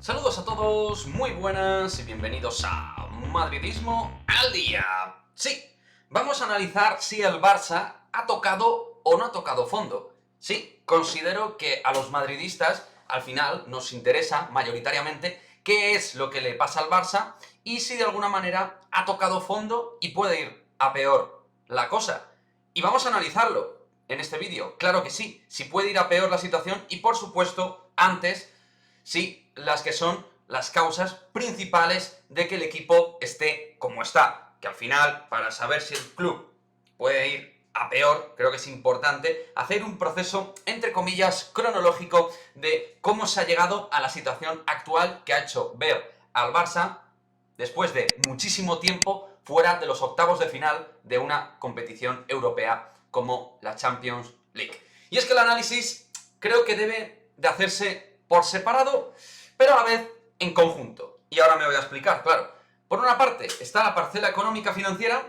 Saludos a todos, muy buenas y bienvenidos a Madridismo al Día. Sí, vamos a analizar si el Barça ha tocado o no ha tocado fondo. Sí, considero que a los madridistas al final nos interesa mayoritariamente qué es lo que le pasa al Barça y si de alguna manera ha tocado fondo y puede ir a peor la cosa. Y vamos a analizarlo en este vídeo. Claro que sí, si puede ir a peor la situación y por supuesto antes sí, las que son las causas principales de que el equipo esté como está. Que al final, para saber si el club puede ir a peor, creo que es importante hacer un proceso, entre comillas, cronológico de cómo se ha llegado a la situación actual que ha hecho ver al Barça, después de muchísimo tiempo, fuera de los octavos de final de una competición europea como la Champions League. Y es que el análisis creo que debe de hacerse por separado, pero a la vez en conjunto. Y ahora me voy a explicar, claro. Por una parte está la parcela económica financiera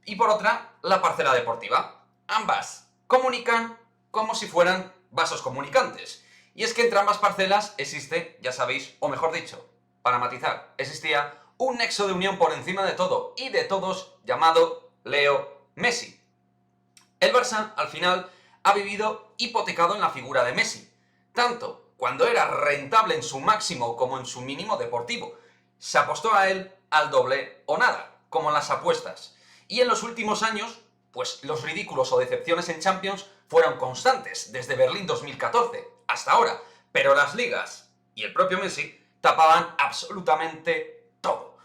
y por otra la parcela deportiva. Ambas comunican como si fueran vasos comunicantes. Y es que entre ambas parcelas existe, ya sabéis, o mejor dicho, para matizar, existía un nexo de unión por encima de todo y de todos llamado Leo Messi. El Barça, al final, ha vivido hipotecado en la figura de Messi, tanto cuando era rentable en su máximo como en su mínimo deportivo. Se apostó a él al doble o nada, como en las apuestas. Y en los últimos años, pues los ridículos o decepciones en Champions fueron constantes, desde Berlín 2014 hasta ahora. Pero las ligas y el propio Messi tapaban absolutamente todo.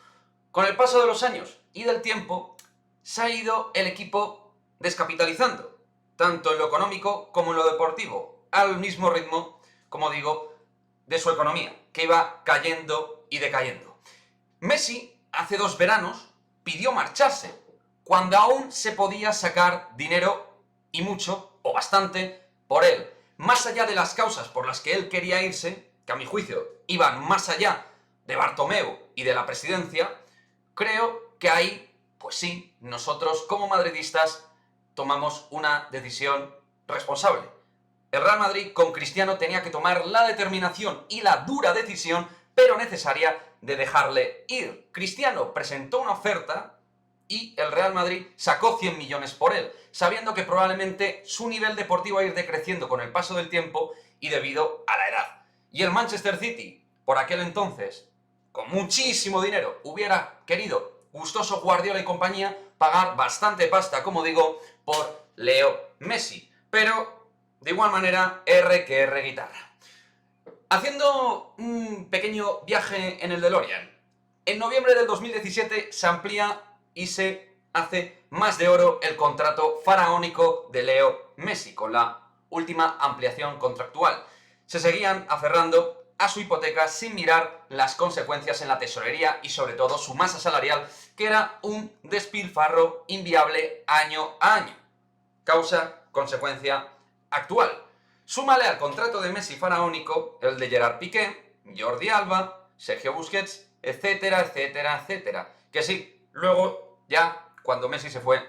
Con el paso de los años y del tiempo, se ha ido el equipo descapitalizando, tanto en lo económico como en lo deportivo, al mismo ritmo, como digo, de su economía, que iba cayendo y decayendo. Messi, hace 2 veranos, pidió marcharse, cuando aún se podía sacar dinero, y mucho, o bastante, por él. Más allá de las causas por las que él quería irse, que a mi juicio iban más allá de Bartomeu y de la presidencia, creo que ahí, pues sí, nosotros como madridistas tomamos una decisión responsable. El Real Madrid con Cristiano tenía que tomar la determinación y la dura decisión, pero necesaria, de dejarle ir. Cristiano presentó una oferta y el Real Madrid sacó 100 millones por él, sabiendo que probablemente su nivel deportivo va a ir decreciendo con el paso del tiempo y debido a la edad. Y el Manchester City, por aquel entonces, con muchísimo dinero, hubiera querido, gustoso Guardiola y compañía, pagar bastante pasta, como digo, por Leo Messi. Pero de igual manera, R que R guitarra. Haciendo un pequeño viaje en el DeLorean, en noviembre del 2017 se amplía y se hace más de oro el contrato faraónico de Leo Messi, con la última ampliación contractual. Se seguían aferrando a su hipoteca sin mirar las consecuencias en la tesorería y sobre todo su masa salarial, que era un despilfarro inviable año a año. Causa, consecuencia actual. Súmale al contrato de Messi faraónico el de Gerard Piqué, Jordi Alba, Sergio Busquets, etcétera, etcétera, etcétera. Que sí, luego ya, cuando Messi se fue,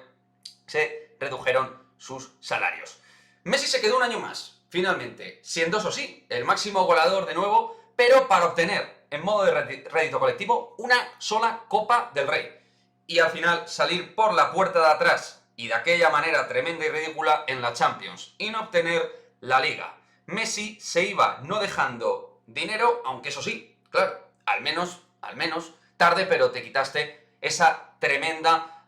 se redujeron sus salarios. Messi se quedó un año más, finalmente, siendo eso sí, el máximo goleador de nuevo, pero para obtener, en modo de rédito colectivo, una sola Copa del Rey. Y al final salir por la puerta de atrás y de aquella manera tremenda y ridícula en la Champions y no obtener la Liga. Messi se iba no dejando dinero, aunque eso sí, claro, al menos, tarde, pero te quitaste esa tremenda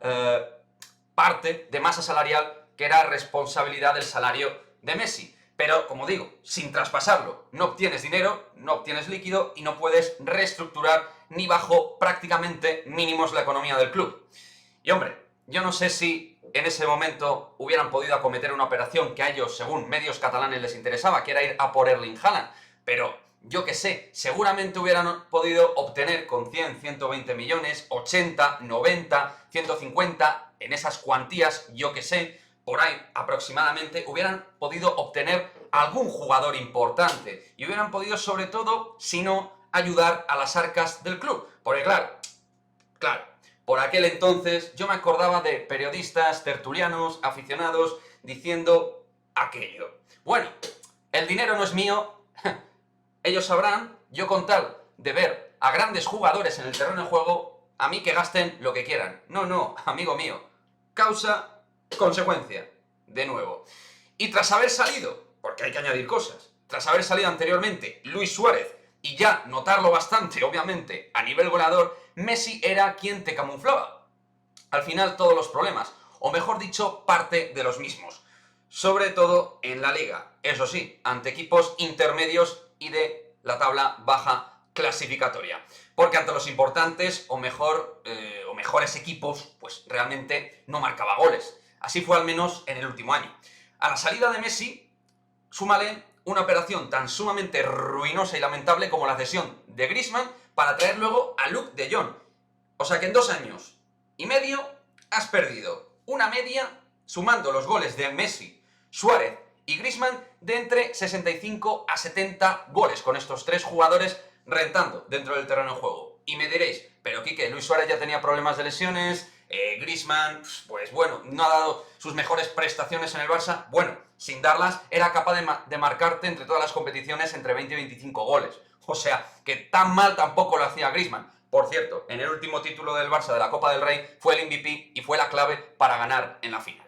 parte de masa salarial que era responsabilidad del salario de Messi. Pero, como digo, sin traspasarlo, no obtienes dinero, no obtienes líquido y no puedes reestructurar ni bajo prácticamente mínimos la economía del club. Y hombre, yo no sé si en ese momento hubieran podido acometer una operación que a ellos, según medios catalanes, les interesaba, que era ir a por Erling Haaland, pero yo que sé, seguramente hubieran podido obtener con 100, 120 millones, 80, 90, 150, en esas cuantías, yo que sé, por ahí aproximadamente, hubieran podido obtener algún jugador importante y hubieran podido, sobre todo, si no, ayudar a las arcas del club. Porque claro, por aquel entonces yo me acordaba de periodistas, tertulianos, aficionados, diciendo aquello. Bueno, el dinero no es mío, ellos sabrán, yo con tal de ver a grandes jugadores en el terreno de juego, a mí que gasten lo que quieran. No, amigo mío. Causa, consecuencia. De nuevo. Y tras haber salido, porque hay que añadir cosas, tras haber salido anteriormente Luis Suárez, y ya notarlo bastante, obviamente, a nivel goleador, Messi era quien te camuflaba. Al final, todos los problemas, o mejor dicho, parte de los mismos. Sobre todo en la Liga. Eso sí, ante equipos intermedios y de la tabla baja clasificatoria. Porque ante los importantes o mejores equipos, pues realmente no marcaba goles. Así fue al menos en el último año. A la salida de Messi, súmale una operación tan sumamente ruinosa y lamentable como la cesión de Griezmann para traer luego a Luuk de Jong. O sea que en 2 años y medio has perdido una media, sumando los goles de Messi, Suárez y Griezmann, de entre 65 a 70 goles, con estos 3 jugadores rentando dentro del terreno de juego. Y me diréis, pero Quique, Luis Suárez ya tenía problemas de lesiones, Griezmann, pues bueno, no ha dado sus mejores prestaciones en el Barça. Bueno, sin darlas, era capaz de marcarte entre todas las competiciones entre 20 y 25 goles. O sea, que tan mal tampoco lo hacía Griezmann. Por cierto, en el último título del Barça de la Copa del Rey fue el MVP y fue la clave para ganar en la final.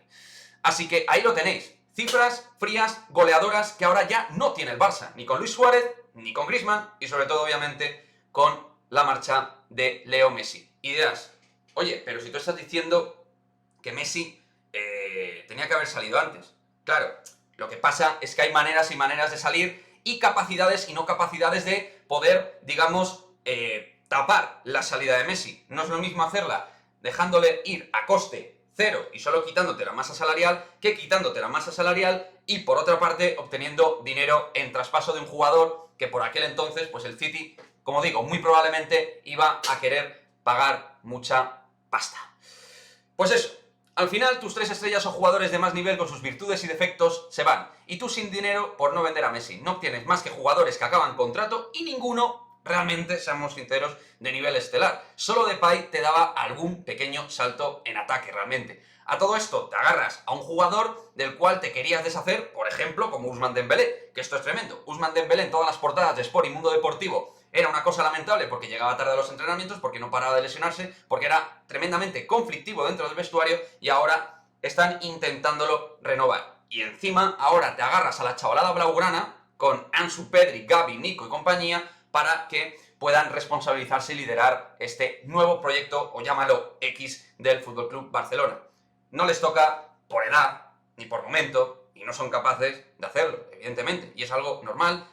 Así que ahí lo tenéis. Cifras frías, goleadoras, que ahora ya no tiene el Barça, ni con Luis Suárez, ni con Griezmann, y sobre todo, obviamente, con la marcha de Leo Messi. Y dirás, oye, pero si tú estás diciendo que Messi tenía que haber salido antes. Claro, lo que pasa es que hay maneras y maneras de salir y capacidades y no capacidades de poder, digamos, tapar la salida de Messi. No es lo mismo hacerla dejándole ir a coste cero y solo quitándote la masa salarial que quitándote la masa salarial y por otra parte obteniendo dinero en traspaso de un jugador que por aquel entonces, pues el City, como digo, muy probablemente iba a querer pagar mucha pasta. Pues eso, al final tus 3 estrellas o jugadores de más nivel con sus virtudes y defectos se van y tú sin dinero por no vender a Messi. No obtienes más que jugadores que acaban contrato y ninguno realmente, seamos sinceros, de nivel estelar. Solo Depay te daba algún pequeño salto en ataque, realmente. A todo esto te agarras a un jugador del cual te querías deshacer, por ejemplo, como Ousmane Dembélé, que esto es tremendo. Ousmane Dembélé en todas las portadas de Sport y Mundo Deportivo era una cosa lamentable porque llegaba tarde a los entrenamientos, porque no paraba de lesionarse, porque era tremendamente conflictivo dentro del vestuario y ahora están intentándolo renovar. Y encima ahora te agarras a la chavalada blaugrana con Ansu, Pedri, Gavi, Nico y compañía para que puedan responsabilizarse y liderar este nuevo proyecto, o llámalo X, del FC Barcelona. No les toca por edad, ni por momento, y no son capaces de hacerlo, evidentemente, y es algo normal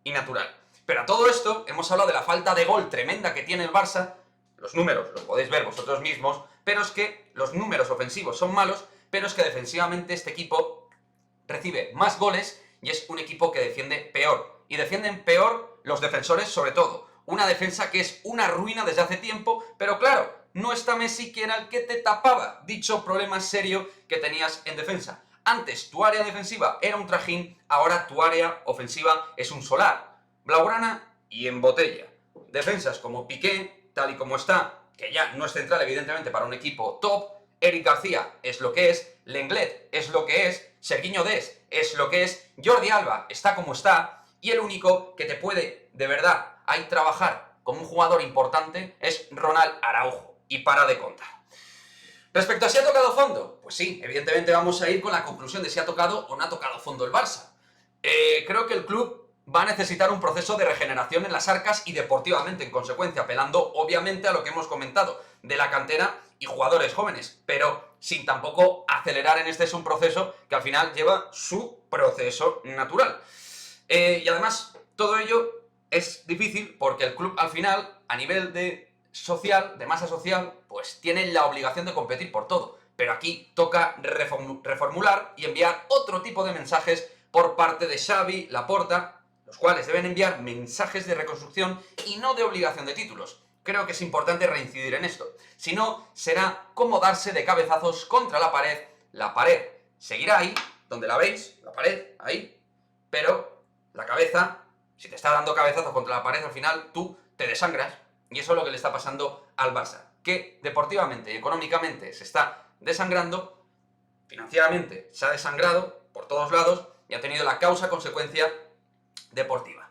y natural. Pero a todo esto, hemos hablado de la falta de gol tremenda que tiene el Barça, los números los podéis ver vosotros mismos, pero es que los números ofensivos son malos, pero es que defensivamente este equipo recibe más goles y es un equipo que defiende peor. Y defienden peor los defensores sobre todo. Una defensa que es una ruina desde hace tiempo, pero claro, no está Messi, que era el que te tapaba dicho problema serio que tenías en defensa. Antes tu área defensiva era un trajín, ahora tu área ofensiva es un solar. Blaugrana y en botella. Defensas como Piqué, tal y como está, que ya no es central evidentemente para un equipo top. Eric García es lo que es, Lenglet es lo que es, Sergiño Dest es lo que es, Jordi Alba está como está, y el único que te puede de verdad ahí trabajar como un jugador importante es Ronald Araujo, y para de contar. Respecto a si ha tocado fondo, pues sí, evidentemente vamos a ir con la conclusión de si ha tocado o no ha tocado fondo el Barça. Creo que el club va a necesitar un proceso de regeneración en las arcas y deportivamente, en consecuencia, apelando obviamente a lo que hemos comentado de la cantera y jugadores jóvenes, pero sin tampoco acelerar en este es un proceso que al final lleva su proceso natural. Y además, todo ello es difícil porque el club al final, a nivel de social, de masa social, pues tiene la obligación de competir por todo. Pero aquí toca reformular y enviar otro tipo de mensajes por parte de Xavi, Laporta, los cuales deben enviar mensajes de reconstrucción y no de obligación de títulos. Creo que es importante reincidir en esto. Si no, será como darse de cabezazos contra la pared. La pared seguirá ahí, donde la veis, la pared, ahí, pero la cabeza, si te está dando cabezazos contra la pared, al final tú te desangras. Y eso es lo que le está pasando al Barça, que deportivamente y económicamente se está desangrando, financieramente se ha desangrado por todos lados y ha tenido la causa-consecuencia deportiva.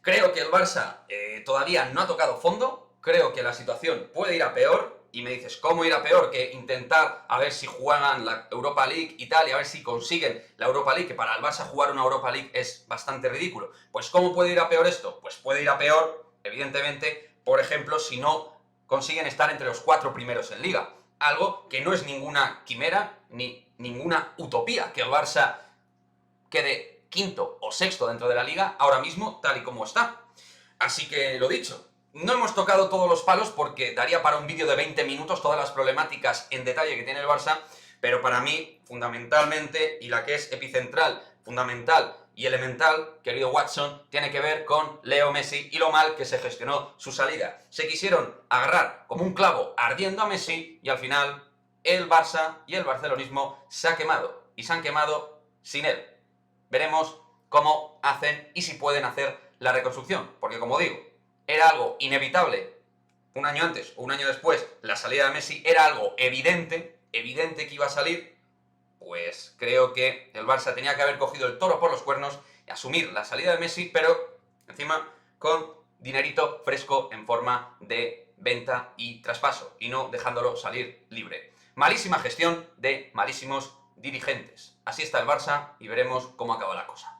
Creo que el Barça todavía no ha tocado fondo, creo que la situación puede ir a peor, y me dices, ¿cómo ir a peor? Que intentar a ver si juegan la Europa League y tal, y a ver si consiguen la Europa League, que para el Barça jugar una Europa League es bastante ridículo. Pues ¿cómo puede ir a peor esto? Pues puede ir a peor, evidentemente, por ejemplo, si no consiguen estar entre los 4 primeros en Liga. Algo que no es ninguna quimera ni ninguna utopía, que el Barça quede quinto o sexto dentro de la Liga ahora mismo, tal y como está. Así que lo dicho, no hemos tocado todos los palos porque daría para un vídeo de 20 minutos todas las problemáticas en detalle que tiene el Barça, pero para mí, fundamentalmente, y la que es epicentral, fundamental y elemental, querido Watson, tiene que ver con Leo Messi y lo mal que se gestionó su salida. Se quisieron agarrar como un clavo ardiendo a Messi y al final el Barça y el barcelonismo se ha quemado, y se han quemado sin él. Veremos cómo hacen y si pueden hacer la reconstrucción, porque como digo, era algo inevitable un año antes o un año después, la salida de Messi era algo evidente que iba a salir. Pues creo que el Barça tenía que haber cogido el toro por los cuernos y asumir la salida de Messi, pero encima con dinerito fresco en forma de venta y traspaso, y no dejándolo salir libre. Malísima gestión de malísimos dirigentes. Así está el Barça y veremos cómo acaba la cosa.